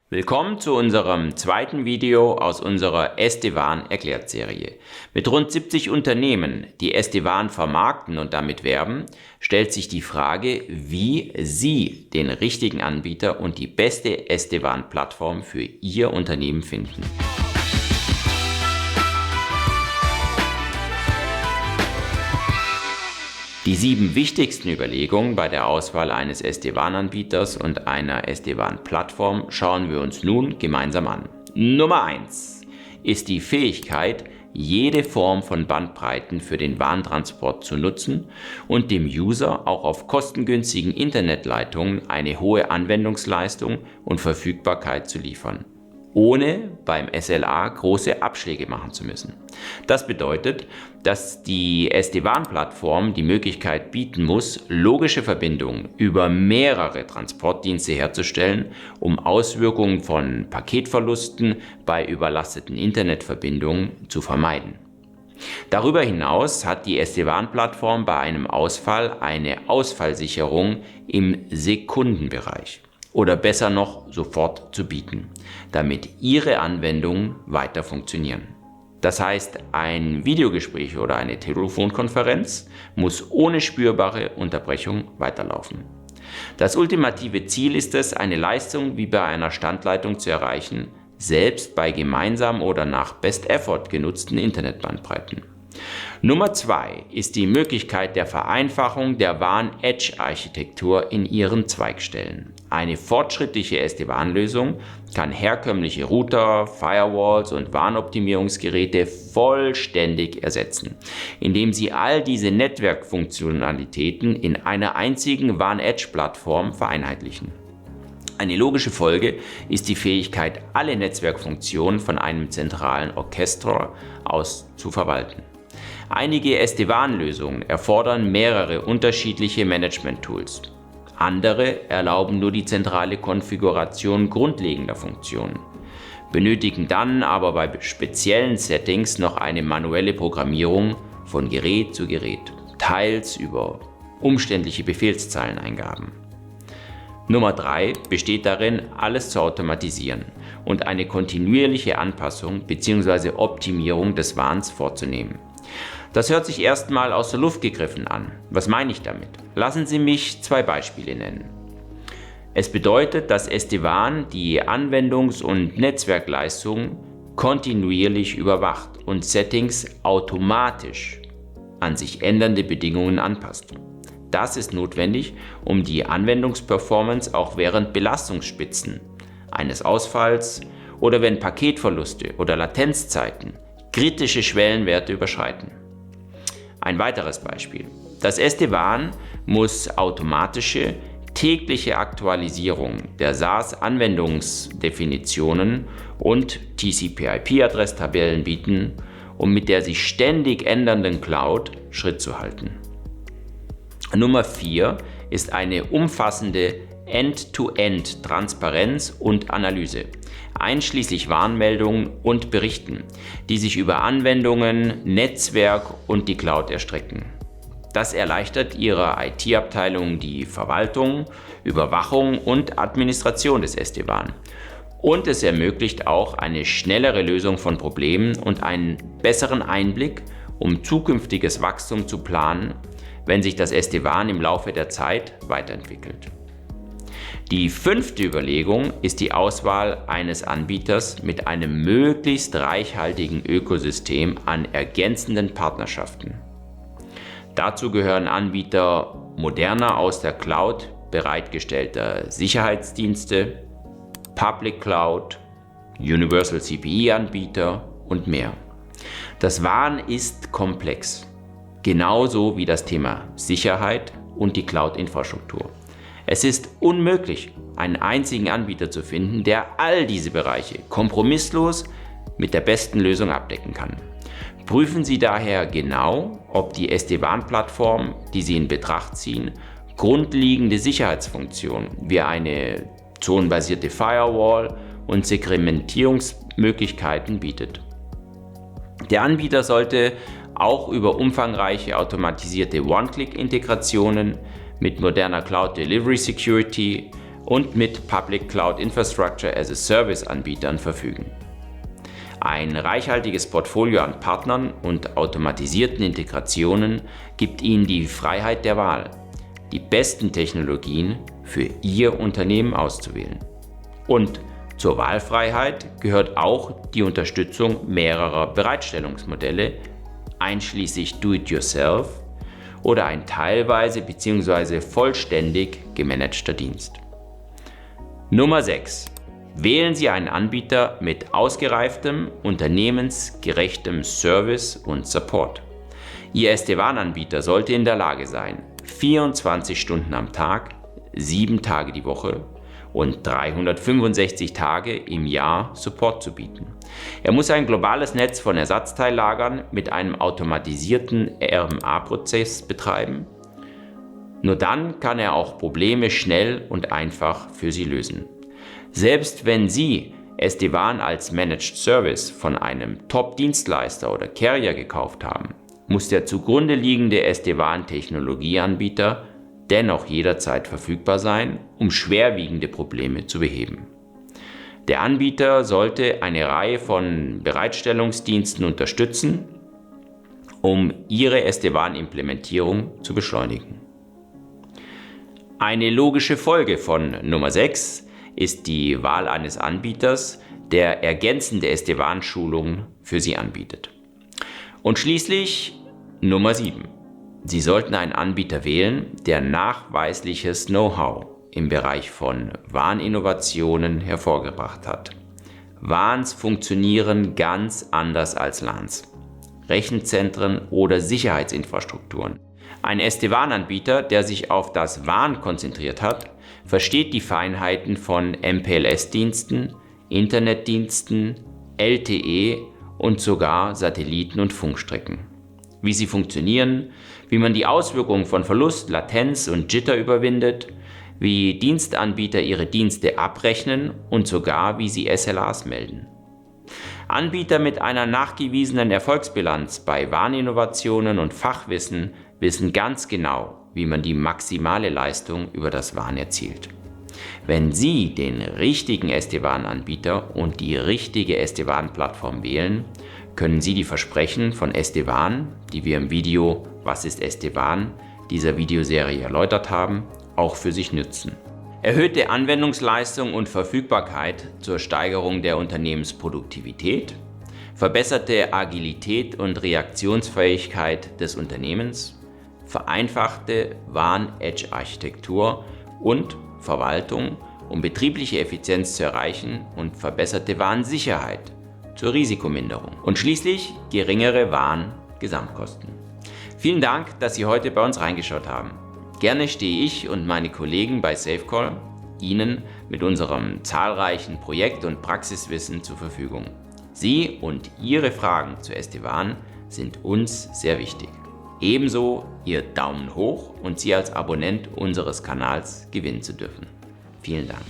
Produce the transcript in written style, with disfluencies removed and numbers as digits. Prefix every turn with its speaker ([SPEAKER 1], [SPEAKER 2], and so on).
[SPEAKER 1] Willkommen zu unserem zweiten Video aus unserer SD-WAN Erklärt-Serie. Mit rund 70 Unternehmen, die SD-WAN vermarkten und damit werben, stellt sich die Frage, wie Sie den richtigen Anbieter und die beste SD-WAN-Plattform für Ihr Unternehmen finden. Die 7 wichtigsten Überlegungen bei der Auswahl eines SD-WAN-Anbieters und einer SD-WAN-Plattform schauen wir uns nun gemeinsam an. Nummer 1 ist die Fähigkeit, jede Form von Bandbreiten für den WAN-Transport zu nutzen und dem User auch auf kostengünstigen Internetleitungen eine hohe Anwendungsleistung und Verfügbarkeit zu liefern, ohne beim SLA große Abschläge machen zu müssen. Das bedeutet, dass die SD-WAN-Plattform die Möglichkeit bieten muss, logische Verbindungen über mehrere Transportdienste herzustellen, um Auswirkungen von Paketverlusten bei überlasteten Internetverbindungen zu vermeiden. Darüber hinaus hat die SD-WAN-Plattform bei einem Ausfall eine Ausfallsicherung im Sekundenbereich oder besser noch sofort zu bieten, damit Ihre Anwendungen weiter funktionieren. Das heißt, ein Videogespräch oder eine Telefonkonferenz muss ohne spürbare Unterbrechung weiterlaufen. Das ultimative Ziel ist es, eine Leistung wie bei einer Standleitung zu erreichen, selbst bei gemeinsam oder nach Best Effort genutzten Internetbandbreiten. Nummer 2 ist die Möglichkeit der Vereinfachung der WAN-Edge-Architektur in ihren Zweigstellen. Eine fortschrittliche SD-WAN-Lösung kann herkömmliche Router, Firewalls und WAN-Optimierungsgeräte vollständig ersetzen, indem sie all diese Netzwerkfunktionalitäten in einer einzigen WAN-Edge-Plattform vereinheitlichen. Eine logische Folge ist die Fähigkeit, alle Netzwerkfunktionen von einem zentralen Orchester aus zu verwalten. Einige SD-WAN-Lösungen erfordern mehrere unterschiedliche Management-Tools. Andere erlauben nur die zentrale Konfiguration grundlegender Funktionen, benötigen dann aber bei speziellen Settings noch eine manuelle Programmierung von Gerät zu Gerät, teils über umständliche Befehlszeileneingaben. Nummer 3 besteht darin, alles zu automatisieren und eine kontinuierliche Anpassung bzw. Optimierung des WANs vorzunehmen. Das hört sich erstmal aus der Luft gegriffen an. Was meine ich damit? Lassen Sie mich 2 Beispiele nennen. Es bedeutet, dass SD-WAN die Anwendungs- und Netzwerkleistungen kontinuierlich überwacht und Settings automatisch an sich ändernde Bedingungen anpasst. Das ist notwendig, um die Anwendungsperformance auch während Belastungsspitzen eines Ausfalls oder wenn Paketverluste oder Latenzzeiten kritische Schwellenwerte überschreiten. Ein weiteres Beispiel. Das SD-WAN muss automatische, tägliche Aktualisierung der SaaS-Anwendungsdefinitionen und TCP/IP-Adresstabellen bieten, um mit der sich ständig ändernden Cloud Schritt zu halten. Nummer 4 ist eine umfassende End-to-End-Transparenz und Analyse, einschließlich Warnmeldungen und Berichten, die sich über Anwendungen, Netzwerk und die Cloud erstrecken. Das erleichtert Ihrer IT-Abteilung die Verwaltung, Überwachung und Administration des SD-WAN. Und es ermöglicht auch eine schnellere Lösung von Problemen und einen besseren Einblick, um zukünftiges Wachstum zu planen, wenn sich das SD-WAN im Laufe der Zeit weiterentwickelt. Die 5. Überlegung ist die Auswahl eines Anbieters mit einem möglichst reichhaltigen Ökosystem an ergänzenden Partnerschaften. Dazu gehören Anbieter moderner aus der Cloud bereitgestellter Sicherheitsdienste, Public Cloud, Universal CPE-Anbieter und mehr. Das WAN ist komplex, genauso wie das Thema Sicherheit und die Cloud-Infrastruktur. Es ist unmöglich, einen einzigen Anbieter zu finden, der all diese Bereiche kompromisslos mit der besten Lösung abdecken kann. Prüfen Sie daher genau, ob die SD-WAN-Plattform, die Sie in Betracht ziehen, grundlegende Sicherheitsfunktionen wie eine zonenbasierte Firewall und Segmentierungsmöglichkeiten bietet. Der Anbieter sollte auch über umfangreiche automatisierte One-Click-Integrationen mit moderner Cloud Delivery Security und mit Public Cloud Infrastructure as a Service Anbietern verfügen. Ein reichhaltiges Portfolio an Partnern und automatisierten Integrationen gibt Ihnen die Freiheit der Wahl, die besten Technologien für Ihr Unternehmen auszuwählen. Und zur Wahlfreiheit gehört auch die Unterstützung mehrerer Bereitstellungsmodelle, einschließlich Do-it-yourself oder ein teilweise bzw. vollständig gemanagter Dienst. Nummer 6. Wählen Sie einen Anbieter mit ausgereiftem, unternehmensgerechtem Service und Support. Ihr SD-WAN-Anbieter sollte in der Lage sein, 24 Stunden am Tag, 7 Tage die Woche und 365 Tage im Jahr Support zu bieten. Er muss ein globales Netz von Ersatzteillagern mit einem automatisierten RMA-Prozess betreiben. Nur dann kann er auch Probleme schnell und einfach für Sie lösen. Selbst wenn Sie SD-WAN als Managed Service von einem Top-Dienstleister oder Carrier gekauft haben, muss der zugrunde liegende SD-WAN-Technologieanbieter dennoch jederzeit verfügbar sein, um schwerwiegende Probleme zu beheben. Der Anbieter sollte eine Reihe von Bereitstellungsdiensten unterstützen, um Ihre SD-WAN-Implementierung zu beschleunigen. Eine logische Folge von Nummer 6 ist die Wahl eines Anbieters, der ergänzende SD-WAN-Schulungen für Sie anbietet. Und schließlich Nummer 7. Sie sollten einen Anbieter wählen, der nachweisliches Know-how im Bereich von WAN-Innovationen hervorgebracht hat. WANs funktionieren ganz anders als LANs, Rechenzentren oder Sicherheitsinfrastrukturen. Ein SD-WAN-Anbieter, der sich auf das WAN konzentriert hat, versteht die Feinheiten von MPLS-Diensten, Internetdiensten, LTE und sogar Satelliten- und Funkstrecken. Wie sie funktionieren, wie man die Auswirkungen von Verlust, Latenz und Jitter überwindet, wie Dienstanbieter ihre Dienste abrechnen und sogar wie sie SLAs melden. Anbieter mit einer nachgewiesenen Erfolgsbilanz bei WAN-Innovationen und Fachwissen wissen ganz genau, wie man die maximale Leistung über das WAN erzielt. Wenn Sie den richtigen SD-WAN-Anbieter und die richtige SD-WAN-Plattform wählen, können Sie die Versprechen von SD-WAN, die wir im Video "Was ist SD-WAN?" dieser Videoserie erläutert haben, auch für sich nützen. Erhöhte Anwendungsleistung und Verfügbarkeit zur Steigerung der Unternehmensproduktivität, verbesserte Agilität und Reaktionsfähigkeit des Unternehmens, vereinfachte WAN-Edge-Architektur und Verwaltung, um betriebliche Effizienz zu erreichen und verbesserte WAN-Sicherheit zur Risikominderung und schließlich geringere WAN-Gesamtkosten. Vielen Dank, dass Sie heute bei uns reingeschaut haben. Gerne stehe ich und meine Kollegen bei SafeCall Ihnen mit unserem zahlreichen Projekt- und Praxiswissen zur Verfügung. Sie und Ihre Fragen zu SD-WAN sind uns sehr wichtig. Ebenso Ihr Daumen hoch und Sie als Abonnent unseres Kanals gewinnen zu dürfen. Vielen Dank.